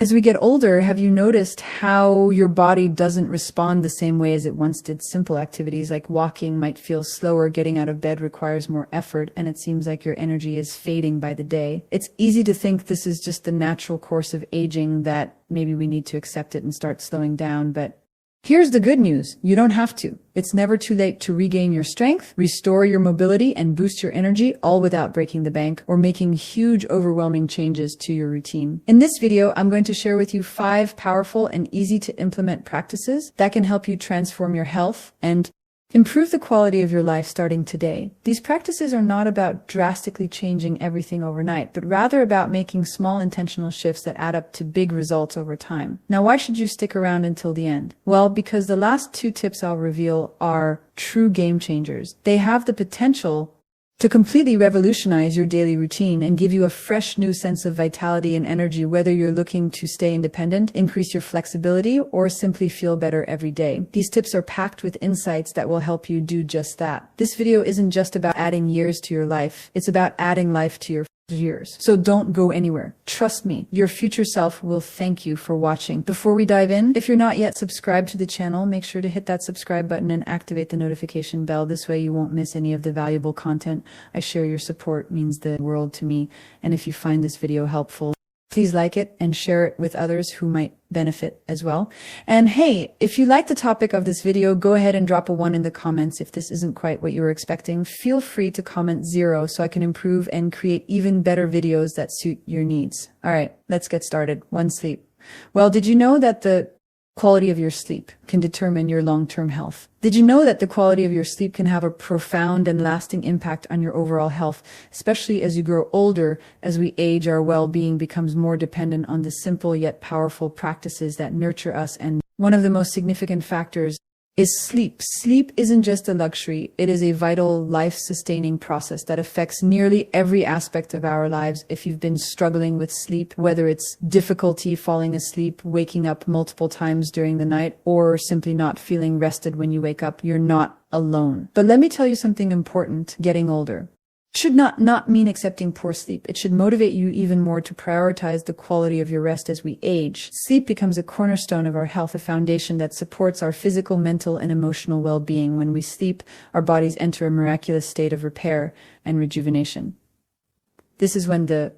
As we get older, have you noticed how your body doesn't respond the same way as it once did? Simple activities like walking might feel slower, getting out of bed requires more effort, and it seems like your energy is fading by the day. It's easy to think this is just the natural course of aging, that maybe we need to accept it and start slowing down, but here's the good news. You don't have to. It's never too late to regain your strength, restore your mobility, and boost your energy, all without breaking the bank or making huge, overwhelming changes to your routine. In this video, I'm going to share with you 5 powerful and easy to implement practices that can help you transform your health and improve the quality of your life starting today. These practices are not about drastically changing everything overnight, but rather about making small intentional shifts that add up to big results over time. Now, why should you stick around until the end? Well, because the last 2 tips I'll reveal are true game changers. They have the potential to completely revolutionize your daily routine and give you a fresh new sense of vitality and energy, whether you're looking to stay independent, increase your flexibility, or simply feel better every day. These tips are packed with insights that will help you do just that. This video isn't just about adding years to your life. It's about adding life to your years. So don't go anywhere. Trust me, your future self will thank you for watching. Before we dive in, if you're not yet subscribed to the channel, make sure to hit that subscribe button and activate the notification bell. This way you won't miss any of the valuable content I share. Your support means the world to me. And if you find this video helpful, please like it and share it with others who might benefit as well. And hey, if you like the topic of this video, go ahead and drop a 1 in the comments. If this isn't quite what you were expecting, feel free to comment 0 so I can improve and create even better videos that suit your needs. All right, let's get started. 1, sleep. Well, did you know that the quality of your sleep can determine your long-term health? Did you know that the quality of your sleep can have a profound and lasting impact on your overall health, especially as you grow older? As we age, our well-being becomes more dependent on the simple yet powerful practices that nurture us, and one of the most significant factors is sleep. Sleep isn't just a luxury, it is a vital, life-sustaining process that affects nearly every aspect of our lives. If you've been struggling with sleep, whether it's difficulty falling asleep, waking up multiple times during the night, or simply not feeling rested when you wake up, you're not alone. But let me tell you something important. Getting older should not mean accepting poor sleep. It should motivate you even more to prioritize the quality of your rest. As we age, sleep becomes a cornerstone of our health, a foundation that supports our physical, mental, and emotional well-being. When we sleep, our bodies enter a miraculous state of repair and rejuvenation. This is when the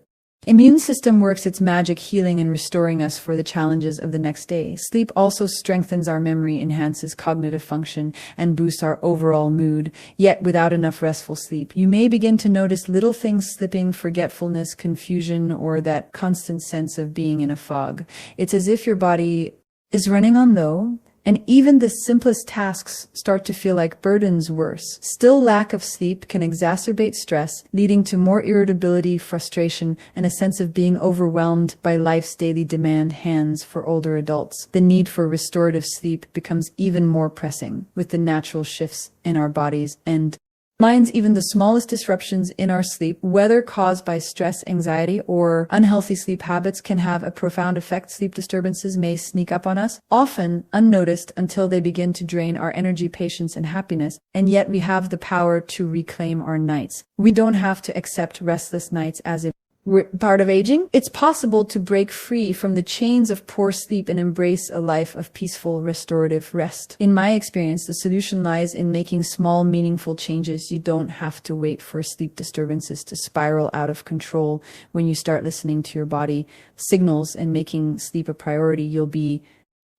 immune system works its magic, healing and restoring us for the challenges of the next day. Sleep also strengthens our memory, enhances cognitive function, and boosts our overall mood. Yet without enough restful sleep, you may begin to notice little things slipping: forgetfulness, confusion, or that constant sense of being in a fog. It's as if your body is running on low, and even the simplest tasks start to feel like burdens. Worse still, lack of sleep can exacerbate stress, leading to more irritability, frustration, and a sense of being overwhelmed by life's daily demand. Hands for older adults, the need for restorative sleep becomes even more pressing with the natural shifts in our bodies and minds. Even the smallest disruptions in our sleep, whether caused by stress, anxiety, or unhealthy sleep habits, can have a profound effect. Sleep disturbances may sneak up on us, often unnoticed, until they begin to drain our energy, patience, and happiness. And yet we have the power to reclaim our nights. We don't have to accept restless nights as if we're part of aging. It's possible to break free from the chains of poor sleep and embrace a life of peaceful, restorative rest. In my experience, the solution lies in making small, meaningful changes. You don't have to wait for sleep disturbances to spiral out of control. When you start listening to your body signals and making sleep a priority, you'll be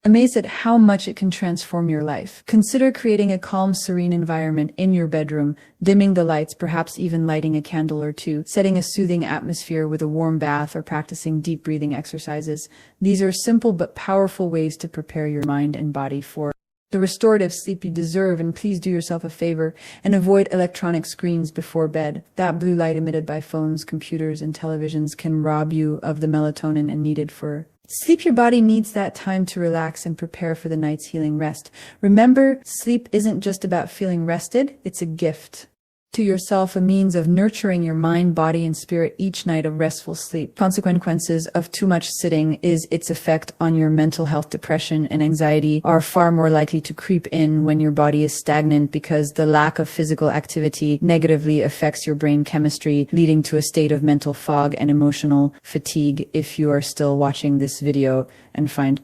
amazed at how much it can transform your life. Consider creating a calm, serene environment in your bedroom, dimming the lights, perhaps even lighting a candle or 2, setting a soothing atmosphere with a warm bath, or practicing deep breathing exercises. These are simple but powerful ways to prepare your mind and body for the restorative sleep you deserve. And please do yourself a favor and avoid electronic screens before bed. That blue light emitted by phones, computers, and televisions can rob you of the melatonin needed for sleep. Your body needs that time to relax and prepare for the night's healing rest. Remember, sleep isn't just about feeling rested, it's a gift. to yourself a means of nurturing your mind, body, and spirit each night of restful sleep. Consequences of too much sitting is its effect on your mental health. Depression and anxiety are far more likely to creep in when your body is stagnant, because the lack of physical activity negatively affects your brain chemistry, leading to a state of mental fog and emotional fatigue. If you are still watching this video and find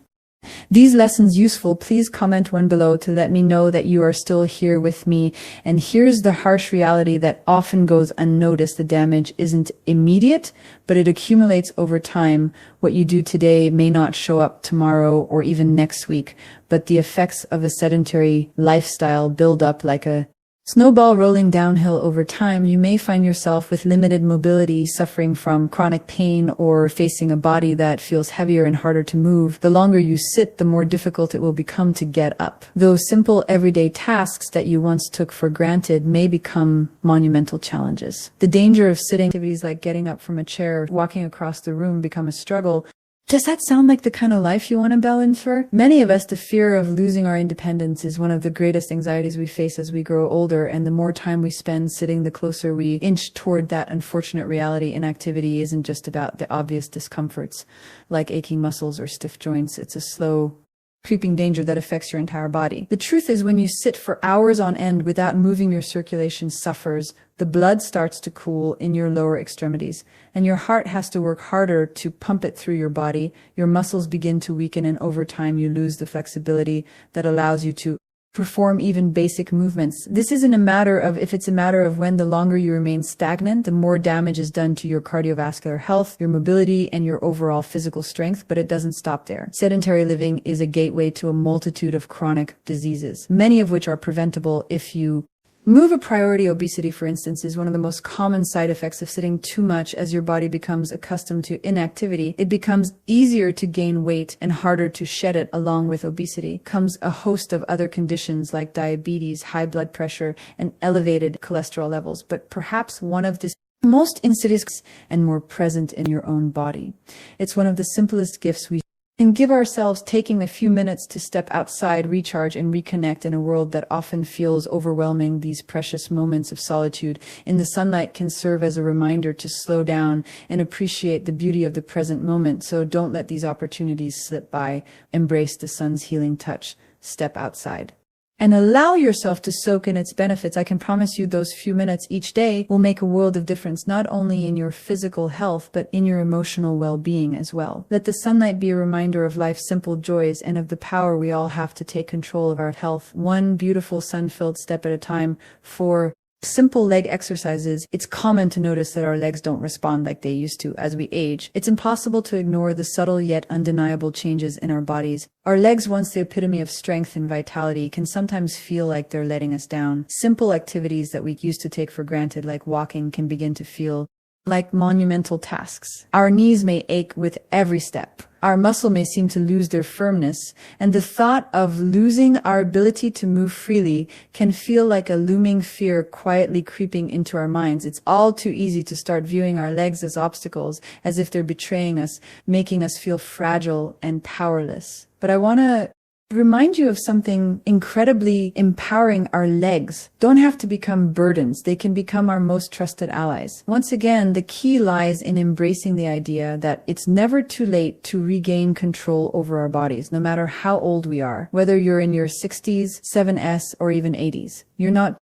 these lessons useful, please comment one below to let me know that you are still here with me. And here's the harsh reality that often goes unnoticed. The damage isn't immediate, but it accumulates over time. What you do today may not show up tomorrow or even next week, but the effects of a sedentary lifestyle build up like a snowball rolling downhill over time. You may find yourself with limited mobility, suffering from chronic pain, or facing a body that feels heavier and harder to move. The longer you sit, the more difficult it will become to get up. Those simple everyday tasks that you once took for granted may become monumental challenges. The danger of sitting activities like getting up from a chair or walking across the room become a struggle. Does that sound like the kind of life you want to balance for? Many of us, the fear of losing our independence is one of the greatest anxieties we face as we grow older, and the more time we spend sitting, the closer we inch toward that unfortunate reality. Inactivity isn't just about the obvious discomforts, like aching muscles or stiff joints. It's a slow, creeping danger that affects your entire body. The truth is, when you sit for hours on end without moving, your circulation suffers. The blood starts to cool in your lower extremities, and your heart has to work harder to pump it through your body. Your muscles begin to weaken, and over time you lose the flexibility that allows you to perform even basic movements. This isn't a matter of if, it's a matter of when. The longer you remain stagnant, the more damage is done to your cardiovascular health, your mobility, and your overall physical strength. But it doesn't stop there. Sedentary living is a gateway to a multitude of chronic diseases, many of which are preventable if you move. A priority. Obesity, for instance, is one of the most common side effects of sitting too much. As your body becomes accustomed to inactivity, it becomes easier to gain weight and harder to shed it. Along with obesity comes a host of other conditions like diabetes, high blood pressure, and elevated cholesterol levels. But perhaps one of the most insidious and more present in your own body. It's one of the simplest gifts we and give ourselves, taking a few minutes to step outside, recharge, and reconnect in a world that often feels overwhelming. These precious moments of solitude in the sunlight can serve as a reminder to slow down and appreciate the beauty of the present moment. So don't let these opportunities slip by. Embrace the sun's healing touch. Step outside and allow yourself to soak in its benefits. I can promise you those few minutes each day will make a world of difference, not only in your physical health, but in your emotional well-being as well. Let the sunlight be a reminder of life's simple joys and of the power we all have to take control of our health, one beautiful sun-filled step at a time. For simple leg exercises. It's common to notice that our legs don't respond like they used to as we age. It's impossible to ignore the subtle yet undeniable changes in our bodies. Our legs, once the epitome of strength and vitality, can sometimes feel like they're letting us down. Simple activities that we used to take for granted, like walking, can begin to feel like monumental tasks. Our knees may ache with every step. Our muscle may seem to lose their firmness, and the thought of losing our ability to move freely can feel like a looming fear quietly creeping into our minds. It's all too easy to start viewing our legs as obstacles, as if they're betraying us, making us feel fragile and powerless. But I want to remind you of something incredibly empowering. Our legs don't have to become burdens. They can become our most trusted allies. Once again, the key lies in embracing the idea that it's never too late to regain control over our bodies, no matter how old we are. Whether you're in your 60s, 7S, or even 80s, you're not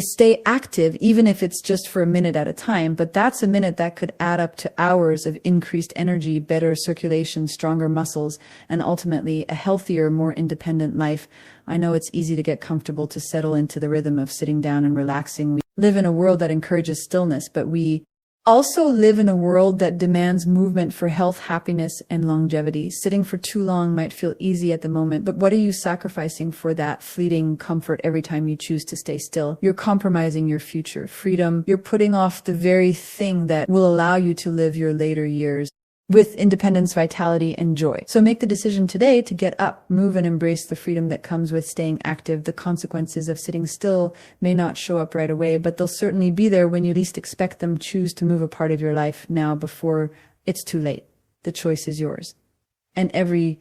stay active, even if it's just for a minute at a time, but that's a minute that could add up to hours of increased energy, better circulation, stronger muscles, and ultimately a healthier, more independent life. I know it's easy to get comfortable, to settle into the rhythm of sitting down and relaxing. We live in a world that encourages stillness, but we also live in a world that demands movement for health, happiness, and longevity. Sitting for too long might feel easy at the moment, but what are you sacrificing for that fleeting comfort every time you choose to stay still? You're compromising your future freedom. You're putting off the very thing that will allow you to live your later years with independence, vitality, and joy. So make the decision today to get up, move, and embrace the freedom that comes with staying active. The consequences of sitting still may not show up right away, but they'll certainly be there when you least expect them. Choose to move a part of your life now before it's too late. The choice is yours. And every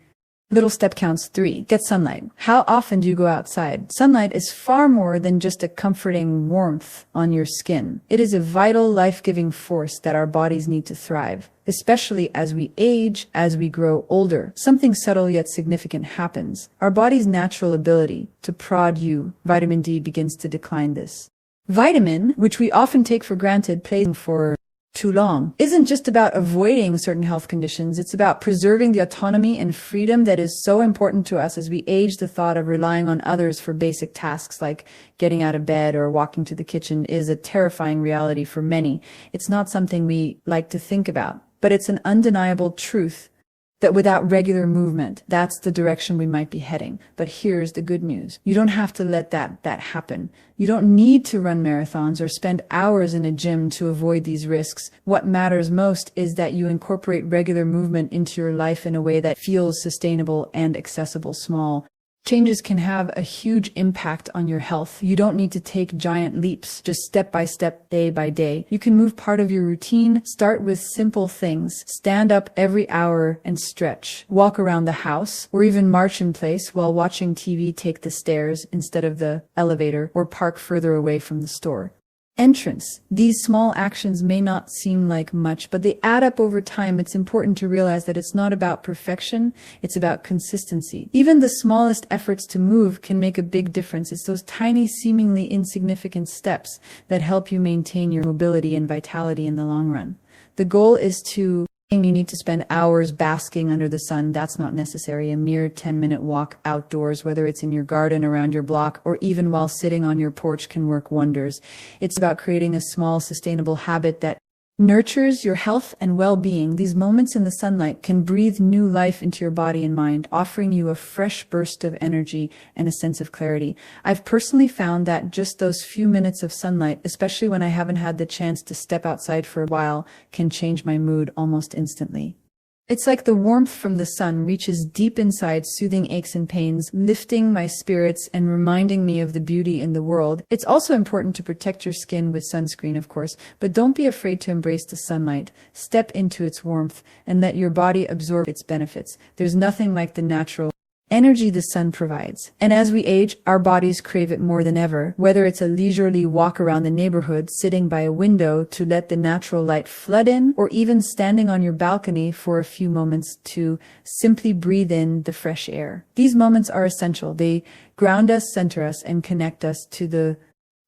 Little step counts. 3. Get sunlight. How often do you go outside? Sunlight is far more than just a comforting warmth on your skin. It is a vital, life-giving force that our bodies need to thrive, especially as we age, as we grow older. Something subtle yet significant happens. Our body's natural ability to produce vitamin D begins to decline. This vitamin, which we often take for granted, plays for too long, isn't just about avoiding certain health conditions. It's about preserving the autonomy and freedom that is so important to us as we age. The thought of relying on others for basic tasks like getting out of bed or walking to the kitchen is a terrifying reality for many. It's not something we like to think about, but it's an undeniable truth that without regular movement, that's the direction we might be heading. But here's the good news. You don't have to let that happen. You don't need to run marathons or spend hours in a gym to avoid these risks. What matters most is that you incorporate regular movement into your life in a way that feels sustainable and accessible. Small changes can have a huge impact on your health. You don't need to take giant leaps, just step by step, day by day. You can move part of your routine. Start with simple things. Stand up every hour and stretch. Walk around the house, or even march in place while watching TV. Take the stairs instead of the elevator, or park further away from the store entrance. These small actions may not seem like much, but they add up over time. It's important to realize that it's not about perfection, it's about consistency. Even the smallest efforts to move can make a big difference. It's those tiny, seemingly insignificant steps that help you maintain your mobility and vitality in the long run. The goal is to you need to spend hours basking under the sun. That's not necessary. A mere 10-minute walk outdoors, whether it's in your garden, around your block, or even while sitting on your porch, can work wonders. It's about creating a small, sustainable habit that nurtures your health and well-being. These moments in the sunlight can breathe new life into your body and mind, offering you a fresh burst of energy and a sense of clarity. I've personally found that just those few minutes of sunlight, especially when I haven't had the chance to step outside for a while, can change my mood almost instantly. It's like the warmth from the sun reaches deep inside, soothing aches and pains, lifting my spirits and reminding me of the beauty in the world. It's also important to protect your skin with sunscreen, of course, but don't be afraid to embrace the sunlight. Step into its warmth and let your body absorb its benefits. There's nothing like the natural energy the sun provides. And as we age, our bodies crave it more than ever. Whether it's a leisurely walk around the neighborhood, sitting by a window to let the natural light flood in, or even standing on your balcony for a few moments to simply breathe in the fresh air. These moments are essential. They ground us, center us, and connect us to the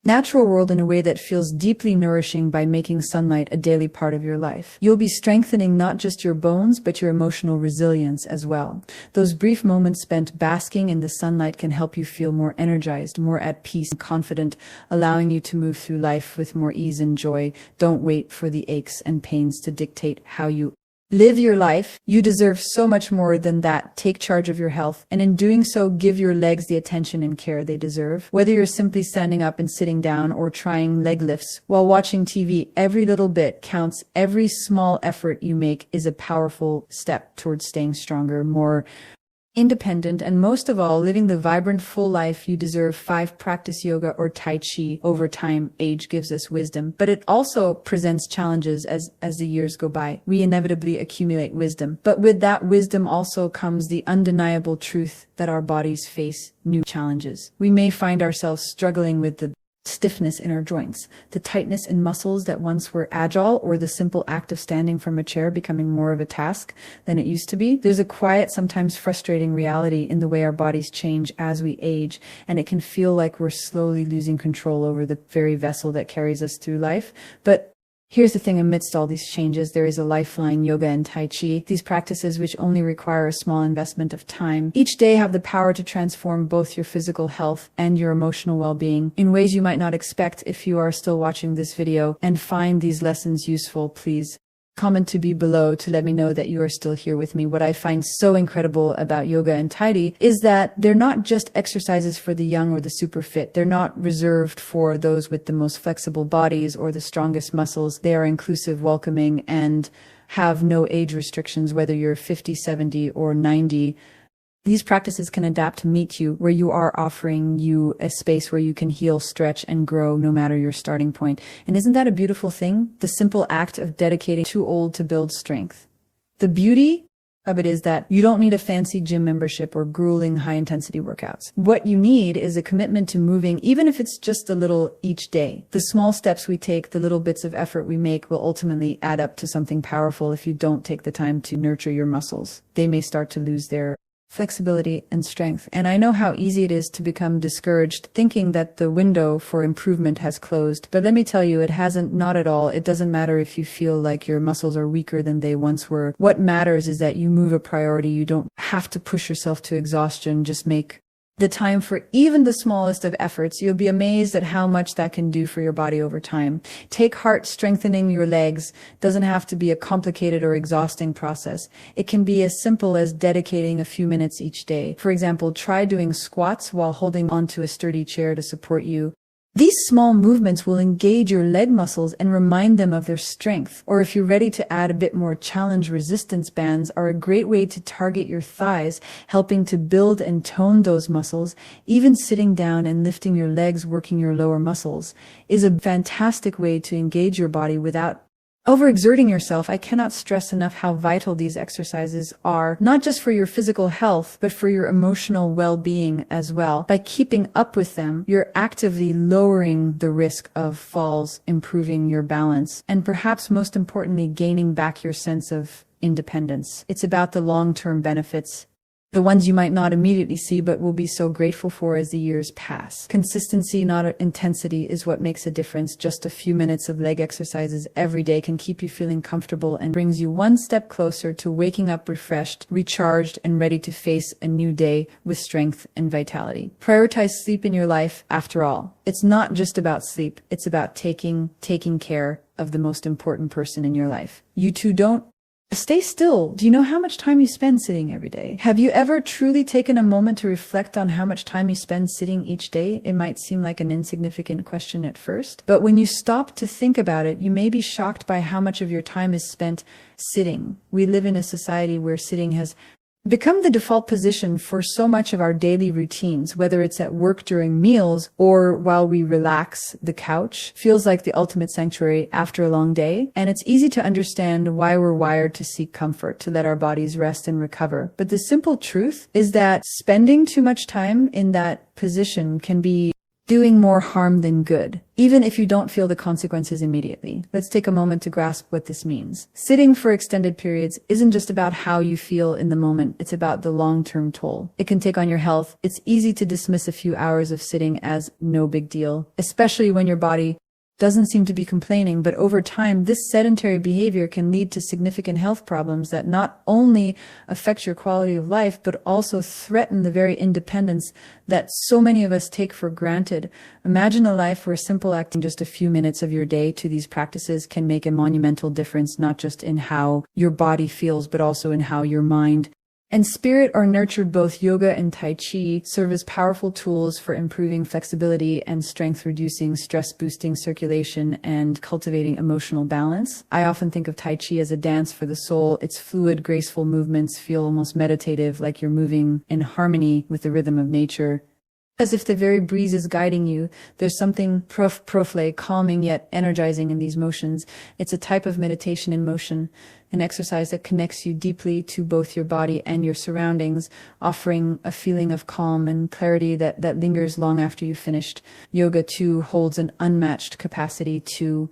natural world in a way that feels deeply nourishing. By making sunlight a daily part of your life, you'll be strengthening not just your bones, but your emotional resilience as well. Those brief moments spent basking in the sunlight can help you feel more energized, more at peace, and confident, allowing you to move through life with more ease and joy. Don't wait for the aches and pains to dictate how you live your life. You deserve so much more than that. Take charge of your health, and in doing so, give your legs the attention and care they deserve. Whether you're simply standing up and sitting down or trying leg lifts while watching TV, every little bit counts. Every small effort you make is a powerful step towards staying stronger, more independent, and most of all, living the vibrant, full life you deserve. 5. Practice yoga or Tai Chi. Over time, age gives us wisdom, but it also presents challenges. As the years go by, we inevitably accumulate wisdom. But with that wisdom also comes the undeniable truth that our bodies face new challenges. We may find ourselves struggling with the stiffness in our joints, the tightness in muscles that once were agile, or the simple act of standing from a chair becoming more of a task than it used to be. There's a quiet, sometimes frustrating reality in the way our bodies change as we age, and it can feel like we're slowly losing control over the very vessel that carries us through life. But here's the thing, amidst all these changes, there is a lifeline: yoga and Tai Chi. These practices, which only require a small investment of time each day, have the power to transform both your physical health and your emotional well-being in ways you might not expect. If you are still watching this video and find these lessons useful, please comment to be below to let me know that you are still here with me. What I find so incredible about yoga and Tai Chi is that they're not just exercises for the young or the super fit. They're not reserved for those with the most flexible bodies or the strongest muscles. They are inclusive, welcoming, and have no age restrictions, whether you're 50, 70, or 90. These practices can adapt to meet you where you are, offering you a space where you can heal, stretch, and grow no matter your starting point. And isn't that a beautiful thing? The simple act of dedicating too old to build strength. The beauty of it is that you don't need a fancy gym membership or grueling high-intensity workouts. What you need is a commitment to moving, even if it's just a little each day. The small steps we take, the little bits of effort we make will ultimately add up to something powerful. If you don't take the time to nurture your muscles, they may start to lose their flexibility and strength. And I know how easy it is to become discouraged, thinking that the window for improvement has closed. But let me tell you, it hasn't, not at all. It doesn't matter if you feel like your muscles are weaker than they once were. What matters is that you move a priority. You don't have to push yourself to exhaustion. Just make the time for even the smallest of efforts. You'll be amazed at how much that can do for your body over time. Take heart. Strengthening your legs doesn't have to be a complicated or exhausting process. It can be as simple as dedicating a few minutes each day. For example, try doing squats while holding onto a sturdy chair to support you. These small movements will engage your leg muscles and remind them of their strength. Or if you're ready to add a bit more challenge, resistance bands are a great way to target your thighs, helping to build and tone those muscles. Even sitting down and lifting your legs, working your lower muscles, is a fantastic way to engage your body without overexerting yourself. I cannot stress enough how vital these exercises are, not just for your physical health, but for your emotional well-being as well. By keeping up with them, you're actively lowering the risk of falls, improving your balance, and perhaps most importantly, gaining back your sense of independence. It's about the long-term benefits, the ones you might not immediately see but will be so grateful for as the years pass. Consistency, not intensity, is what makes a difference. Just a few minutes of leg exercises every day can keep you feeling comfortable and brings you one step closer to waking up refreshed, recharged, and ready to face a new day with strength and vitality. Prioritize sleep in your life. After all, it's not just about sleep. It's about taking care of the most important person in your life. You too don't stay still. Do you know how much time you spend sitting every day? Have you ever truly taken a moment to reflect on how much time you spend sitting each day? It might seem like an insignificant question at first, but when you stop to think about it, you may be shocked by how much of your time is spent sitting. We live in a society where sitting has become the default position for so much of our daily routines, whether it's at work during meals or while we relax. The couch feels like the ultimate sanctuary after a long day, and it's easy to understand why we're wired to seek comfort, to let our bodies rest and recover. But the simple truth is that spending too much time in that position can be doing more harm than good, even if you don't feel the consequences immediately. Let's take a moment to grasp what this means. Sitting for extended periods isn't just about how you feel in the moment, it's about the long-term toll it can take on your health. It's easy to dismiss a few hours of sitting as no big deal, especially when your body doesn't seem to be complaining, but over time, this sedentary behavior can lead to significant health problems that not only affect your quality of life, but also threaten the very independence that so many of us take for granted. Imagine a life where simple acting just a few minutes of your day to these practices can make a monumental difference, not just in how your body feels, but also in how your mind and spirit are nurtured. Both yoga and Tai Chi serve as powerful tools for improving flexibility and strength, reducing stress, boosting circulation, and cultivating emotional balance. I often think of Tai Chi as a dance for the soul. Its fluid, graceful movements feel almost meditative, like you're moving in harmony with the rhythm of nature, as if the very breeze is guiding you. There's something profoundly calming yet energizing in these motions. It's a type of meditation in motion, an exercise that connects you deeply to both your body and your surroundings, offering a feeling of calm and clarity that lingers long after you've finished. Yoga, too, holds an unmatched capacity to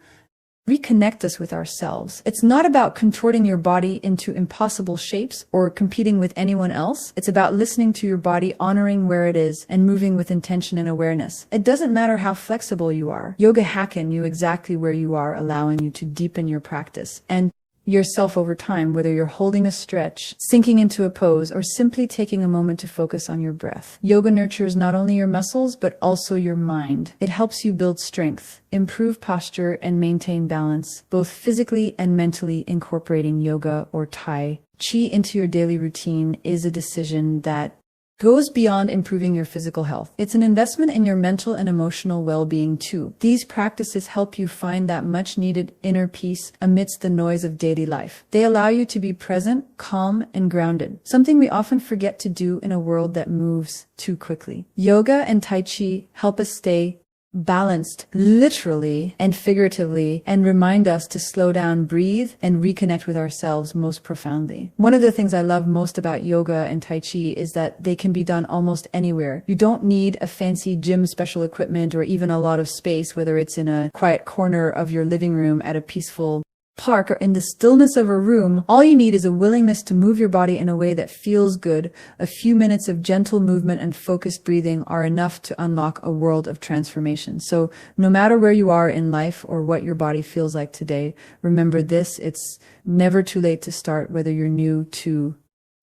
reconnect us with ourselves. It's not about contorting your body into impossible shapes or competing with anyone else. It's about listening to your body, honoring where it is, and moving with intention and awareness. It doesn't matter how flexible you are. Yoga hacking you exactly where you are, allowing you to deepen your practice and yourself over time, whether you're holding a stretch, sinking into a pose, or simply taking a moment to focus on your breath. Yoga nurtures not only your muscles, but also your mind. It helps you build strength, improve posture, and maintain balance, both physically and mentally. Incorporating yoga or Tai Chi into your daily routine is a decision that goes beyond improving your physical health. It's an investment in your mental and emotional well-being too. These practices help you find that much-needed inner peace amidst the noise of daily life. They allow you to be present, calm, and grounded, something we often forget to do in a world that moves too quickly. Yoga and Tai Chi help us stay balanced, literally and figuratively, and remind us to slow down, breathe, and reconnect with ourselves most profoundly. One of the things I love most about yoga and Tai Chi is that they can be done almost anywhere. You don't need a fancy gym special equipment or even a lot of space, whether it's in a quiet corner of your living room at a peaceful park or in the stillness of a room. All you need is a willingness to move your body in a way that feels good. A few minutes of gentle movement and focused breathing are enough to unlock a world of transformation. So no matter where you are in life or what your body feels like today, remember this: it's never too late to start, whether you're new to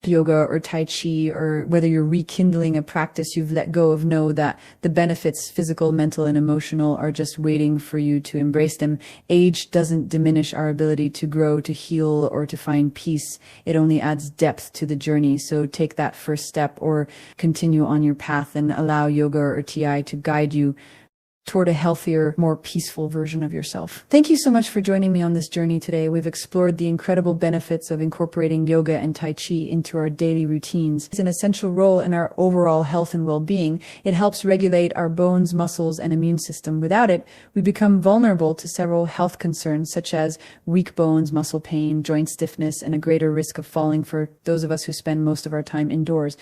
yoga or Tai Chi, or whether you're rekindling a practice you've let go of. Know that the benefits, physical, mental, and emotional, are just waiting for you to embrace them. Age doesn't diminish our ability to grow, to heal, or to find peace. It only adds depth to the journey. So take that first step, or continue on your path and allow yoga or TI to guide you toward a healthier, more peaceful version of yourself. Thank you so much for joining me on this journey today. We've explored the incredible benefits of incorporating yoga and Tai Chi into our daily routines. It's an essential role in our overall health and well-being. It helps regulate our bones, muscles, and immune system. Without it, we become vulnerable to several health concerns such as weak bones, muscle pain, joint stiffness, and a greater risk of falling for those of us who spend most of our time indoors.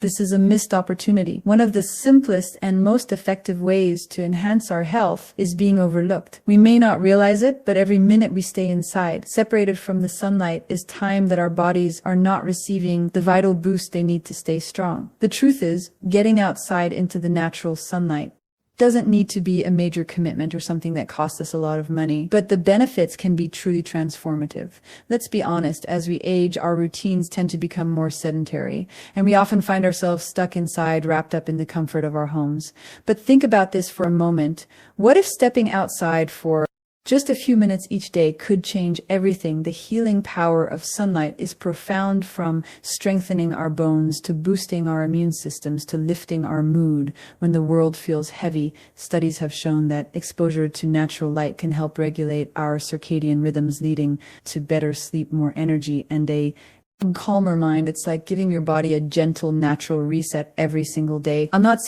This is a missed opportunity. One of the simplest and most effective ways to enhance our health is being overlooked. We may not realize it, but every minute we stay inside, separated from the sunlight, is time that our bodies are not receiving the vital boost they need to stay strong. The truth is, getting outside into the natural sunlight doesn't need to be a major commitment or something that costs us a lot of money, but the benefits can be truly transformative. Let's be honest, as we age, our routines tend to become more sedentary, and we often find ourselves stuck inside, wrapped up in the comfort of our homes. But think about this for a moment. What if stepping outside for just a few minutes each day could change everything? The healing power of sunlight is profound, from strengthening our bones to boosting our immune systems to lifting our mood when the world feels heavy. Studies have shown that exposure to natural light can help regulate our circadian rhythms, leading to better sleep, more energy, and a calmer mind. It's like giving your body a gentle, natural reset every single day. I'm not